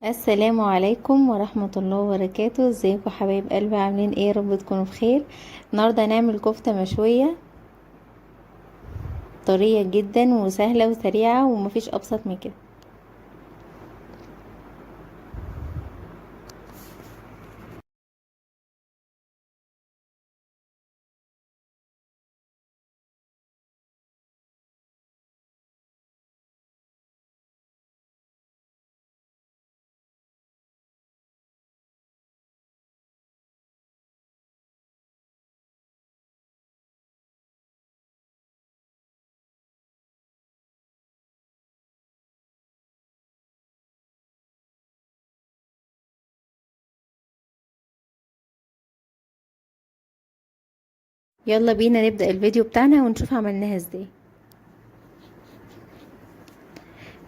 السلام عليكم ورحمة الله وبركاته. ازيكم حبايب قلبي؟ عاملين ايه؟ رب تكونوا بخير. النهارده هنعمل كفتة مشوية طرية جدا وسهلة وسريعة ومفيش ابسط من كده. يلا بينا نبدأ الفيديو بتاعنا ونشوف عملناها ازاي.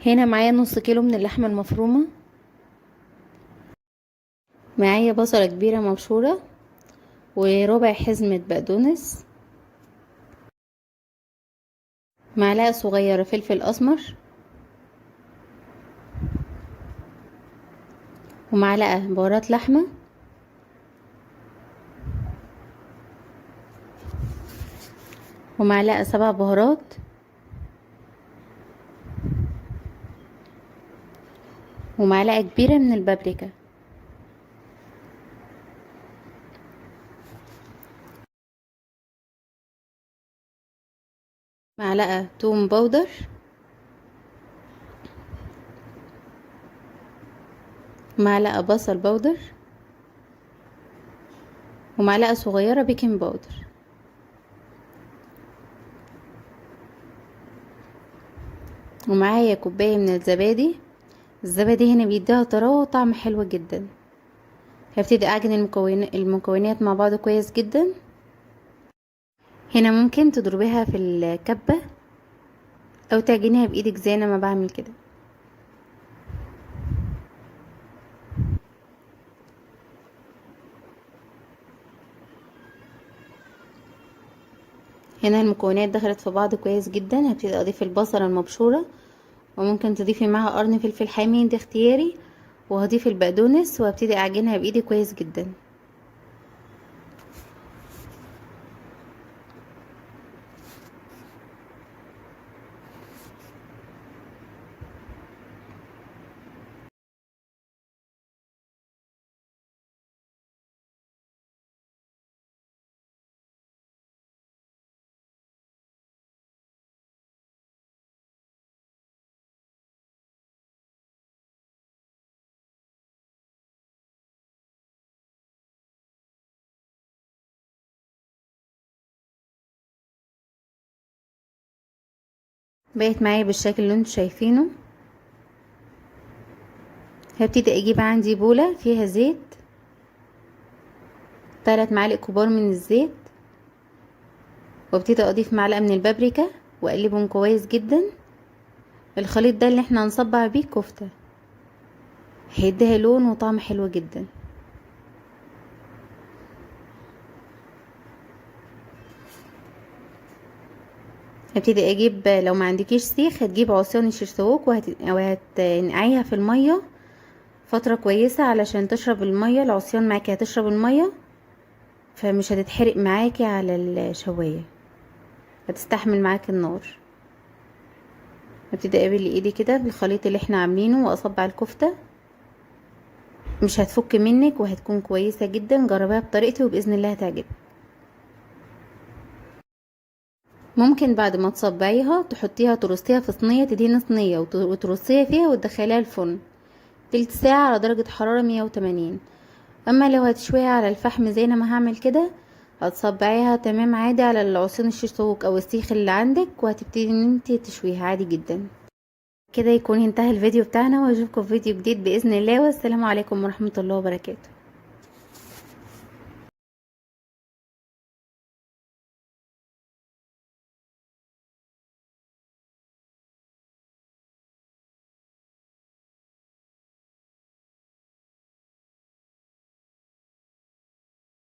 هنا معايا نص كيلو من اللحمة المفرومة، معايا بصلة كبيرة مبشورة، وربع حزمة بقدونس، معلقة صغيرة فلفل اسمر، ومعلقة بهارات لحمة، ومعلقة 7 بهارات، ومعلقة كبيرة من البابريكا، معلقة توم باودر، معلقة بصل باودر، ومعلقة صغيرة بيكنج باودر، ومعايا كوباية من الزبادي هنا بيديها طراوة وطعم حلو جدا. هبتدي اعجن المكونات مع بعض كويس جدا. هنا ممكن تضربيها في الكبة او تعجنيها بايدك زي انا ما بعمل كده. هنا المكونات دخلت في بعض كويس جدا. هبتدي اضيف البصلة المبشورة، وممكن تضيفي معاها قرن فلفل حامي، ده اختياري، وهضيف البقدونس وهبتدي اعجنها بايدي كويس جدا. بقت معايا بالشكل اللي انتوا شايفينه. هبتدي اجيب عندي بولة فيها زيت، 3 معالق كبار من الزيت، وابتدي اضيف معلقة من البابريكا واقلبهم كويس جدا. الخليط ده اللي احنا هنصبع بيه كفتة، هيديها لون وطعم حلو جدا. هبتدي اجيب، لو ما عندكيش سيخ هتجيب عصيان الشيشتاوك وهتنقعيها في المية فترة كويسة علشان تشرب المية. العصيان معاكي هتشرب المية فمش هتتحرق معاكي على الشواية، هتستحمل معاكي النار. هبتدي اقابل ايدي كده بالخليط اللي احنا عاملينه واصبع الكفتة، مش هتفك منك وهتكون كويسة جدا. جربيها بطريقتي وباذن الله هتعجبك. ممكن بعد ما تصبعيها تحطيها ترصيها في صينية، تدهني صينية وترصيها فيها وتدخليها الفرن تلت ساعة على درجة حرارة 180. اما لو هتشويها على الفحم زي ما هعمل كده، هتصبعيها تمام عادي على العصيان الشيش طاووق او السيخ اللي عندك، وهتبتدي ان انت تشويها عادي جدا. كده يكون انتهى الفيديو بتاعنا، واشوفكم في فيديو جديد باذن الله، والسلام عليكم ورحمة الله وبركاته.